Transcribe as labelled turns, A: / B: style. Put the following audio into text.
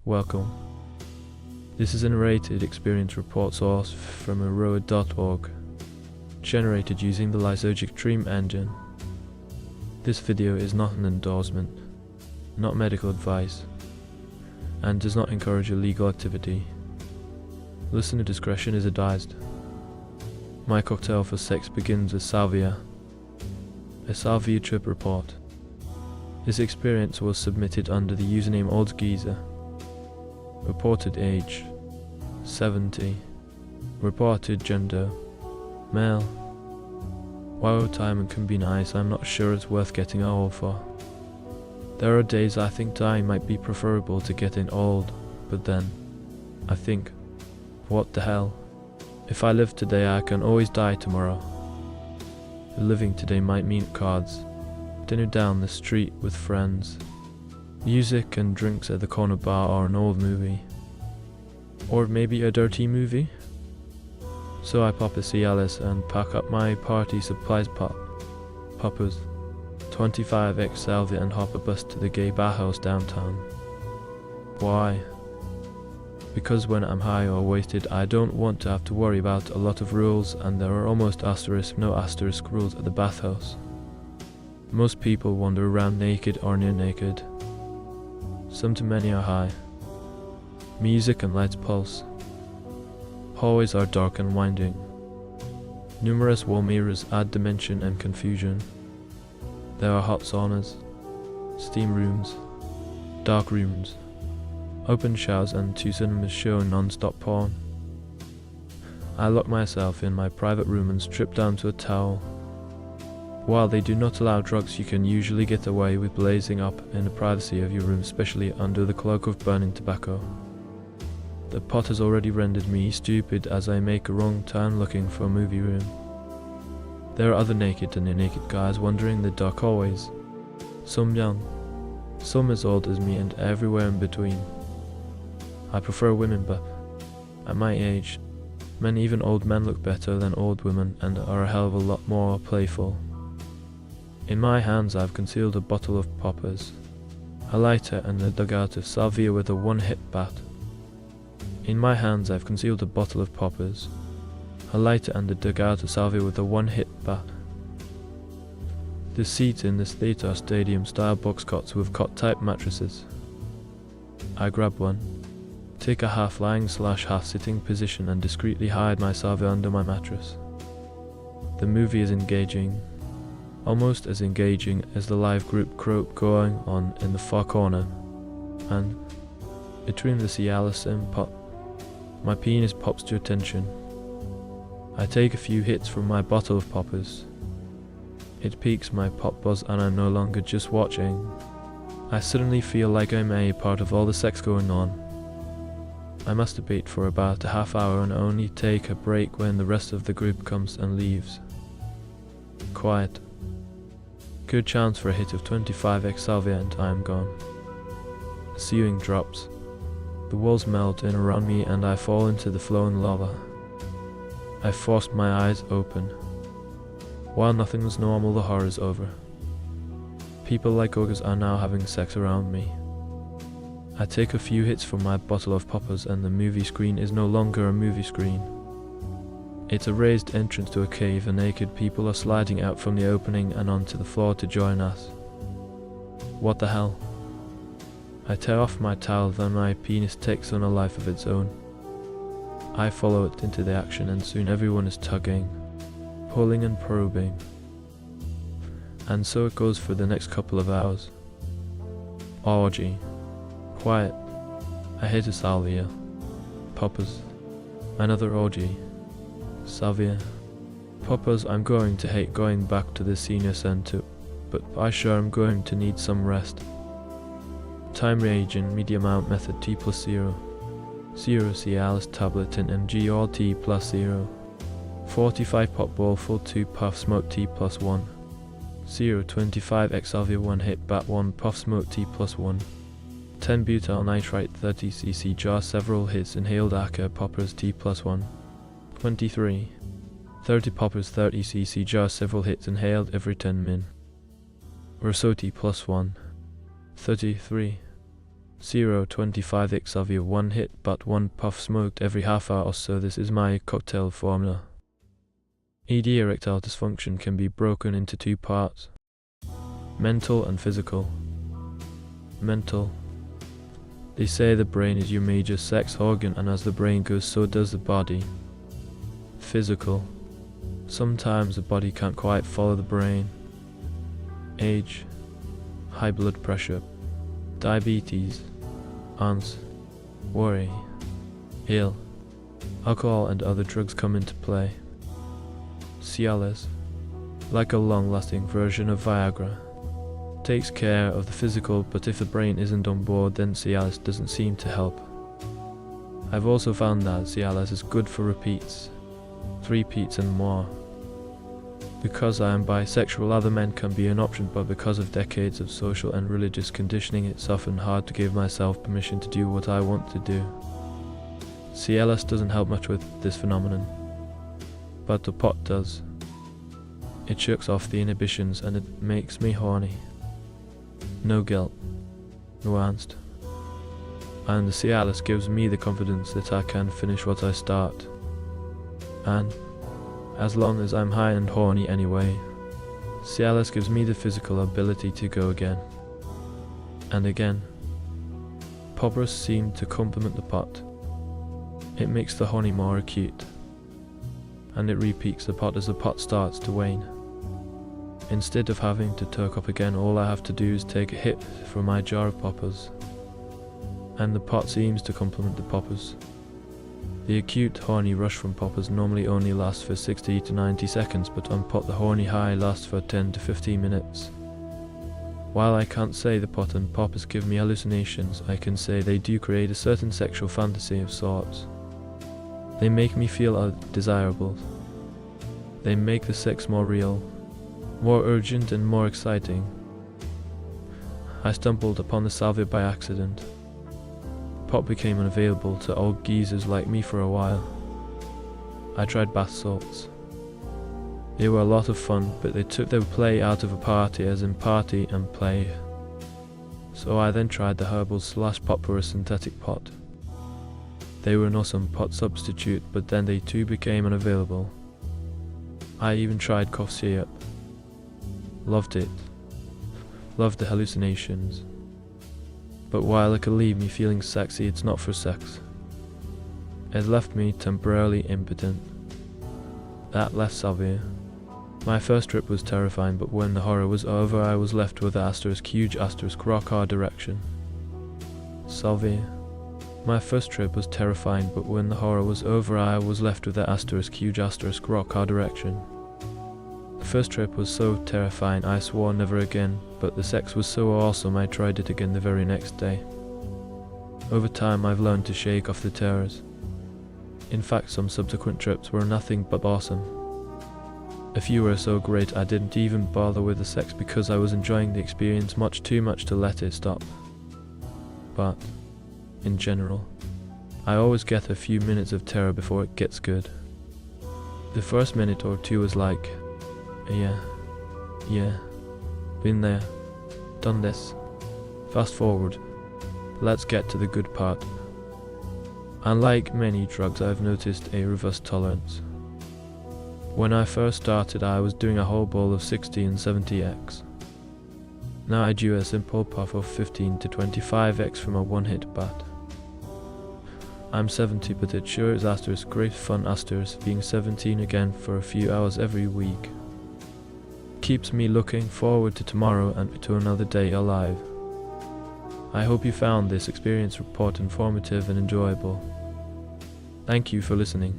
A: Welcome. This is a narrated experience report source from Narrated.org, generated using the Lysergic Dream Engine. This video is not an endorsement, not medical advice, and does not encourage illegal activity. Listener discretion is advised. My cocktail for sex begins with Salvia, a Salvia trip report. This experience was submitted under the username Old Geezer. Reported age 70. Reported gender male. While retirement can be nice, I'm not sure it's worth getting old for. There are days I think dying might be preferable to getting old, but then I think, what the hell? If I live today, I can always die tomorrow. Living today might mean cards, dinner down the street with friends, music and drinks at the corner bar, or an old movie. Or maybe a dirty movie? So I pop a Cialis and pack up my party supplies poppers, 25x Salvia, and hop a bus to the gay bar house downtown. Why? Because when I'm high or wasted, I don't want to have to worry about a lot of rules, and there are almost no asterisk rules at the bathhouse. Most people wander around naked or near naked. Some to many are high. Music and lights pulse. Hallways are dark and winding. Numerous wall mirrors add dimension and confusion. There are hot saunas, steam rooms, dark rooms, open showers, and 2 cinemas showing non-stop porn. I lock myself in my private room and strip down to a towel. While they do not allow drugs, you can usually get away with blazing up in the privacy of your room, especially under the cloak of burning tobacco. The pot has already rendered me stupid as I make a wrong turn looking for a movie room. There are other naked and near-naked guys wandering the dark hallways. Some young, some as old as me, and everywhere in between. I prefer women, but at my age, men, even old men, look better than old women and are a hell of a lot more playful. In my hands I've concealed a bottle of poppers, a lighter, and a dugout of Salvia with a one-hit bat. In my hands I've concealed a bottle of poppers, a lighter, and a dugout of Salvia with a one-hit bat. The seats in this theatre are stadium-style box cots with cot-type mattresses. I grab one, take a half-lying/half-sitting position, and discreetly hide my Salvia under my mattress. The movie is engaging. Almost as engaging as the live group croak going on in the far corner, and between the Cialis and pop, my penis pops to attention. I take a few hits from my bottle of poppers. It piques my pop buzz, and I'm no longer just watching. I suddenly feel like I'm a part of all the sex going on. I masturbate for about a half hour and only take a break when the rest of the group comes and leaves. Quiet. Good chance for a hit of 25x Salvia and I'm gone. The ceiling drops. The walls melt in around me and I fall into the flowing lava. I forced my eyes open. While nothing was normal, the horror is over. People like ogres are now having sex around me. I take a few hits from my bottle of poppers and the movie screen is no longer a movie screen. It's a raised entrance to a cave, and naked people are sliding out from the opening and onto the floor to join us. What the hell? I tear off my towel, then my penis takes on a life of its own. I follow it into the action, and soon everyone is tugging, pulling and probing. And so it goes for the next couple of hours. Orgy. Quiet. I hit a Salvia. Poppers. Another orgy. Salvia. Poppers. I'm going to hate going back to the senior center, but I sure am going to need some rest. Time reagent, medium amount method, T plus 0. 0 Cialis tablet in mg, all T plus 0. 45 pop ball, full 2 puff smoke, T plus 1. 0 25x Salvia, 1 hit bat, 1 puff smoke, T plus 1. 10 butyl nitrite, 30 cc jar, several hits, inhaled Acker poppers, T plus 1. 23. 30 poppers, 30 cc jar, several hits, inhaled every 10 min. Rosoti plus 1. 33. 0.25x Salvia, 1 hit but 1 puff smoked every half hour or so. This is my cocktail formula. ED erectile dysfunction can be broken into 2 parts: mental and physical. Mental. They say the brain is your major sex organ, and as the brain goes, so does the body. Physical. Sometimes the body can't quite follow the brain. Age, high blood pressure, diabetes, aunts, worry, ill, alcohol and other drugs come into play. Cialis, like a long-lasting version of Viagra, takes care of the physical, but if the brain isn't on board, then Cialis doesn't seem to help. I've also found that Cialis is good for repeats, 3 repeats and more. Because I am bisexual, other men can be an option, but because of decades of social and religious conditioning, it's often hard to give myself permission to do what I want to do. Cialis doesn't help much with this phenomenon, but the pot does. It shooks off the inhibitions and it makes me horny. No guilt, no angst. And the Cialis gives me the confidence that I can finish what I start. And as long as I'm high and horny anyway, Cialis gives me the physical ability to go again and again. Poppers seem to complement the pot. It makes the honey more acute, and it repeats the pot as the pot starts to wane. Instead of having to turk up again, all I have to do is take a hit from my jar of poppers, and the pot seems to complement the poppers. The acute horny rush from poppers normally only lasts for 60 to 90 seconds, but on pot the horny high lasts for 10 to 15 minutes. While I can't say the pot and poppers give me hallucinations, I can say they do create a certain sexual fantasy of sorts. They make me feel desirable. They make the sex more real, more urgent and more exciting. I stumbled upon the Salvia by accident. Pot became unavailable to old geezers like me for a while. I tried bath salts. They were a lot of fun, but they took their play out of a party, as in party and play. So I then tried the herbal / popper synthetic pot. They were an awesome pot substitute, but then they too became unavailable. I even tried cough syrup. Loved it. Loved the hallucinations. But while it could leave me feeling sexy, it's not for sex. It left me temporarily impotent. That left Salvia. My first trip was terrifying, but when the horror was over, I was left with the huge rock hard erection. Salvia. My first trip was terrifying, but when the horror was over, I was left with the huge rock hard erection. The first trip was so terrifying I swore never again, but the sex was so awesome I tried it again the very next day. Over time I've learned to shake off the terrors. In fact, some subsequent trips were nothing but awesome. A few were so great I didn't even bother with the sex because I was enjoying the experience too much to let it stop. But, in general, I always get a few minutes of terror before it gets good. The first minute or two was like, yeah, been there, done this. Fast forward, let's get to the good part. Unlike many drugs, I've noticed a reverse tolerance. When I first started, I was doing a whole bowl of 60 and 70x. Now I do a simple puff of 15 to 25x from a one-hit bat. I'm 70, but it sure is great fun being 17 again for a few hours every week. Keeps me looking forward to tomorrow and to another day alive. I hope you found this experience report informative and enjoyable. Thank you for listening.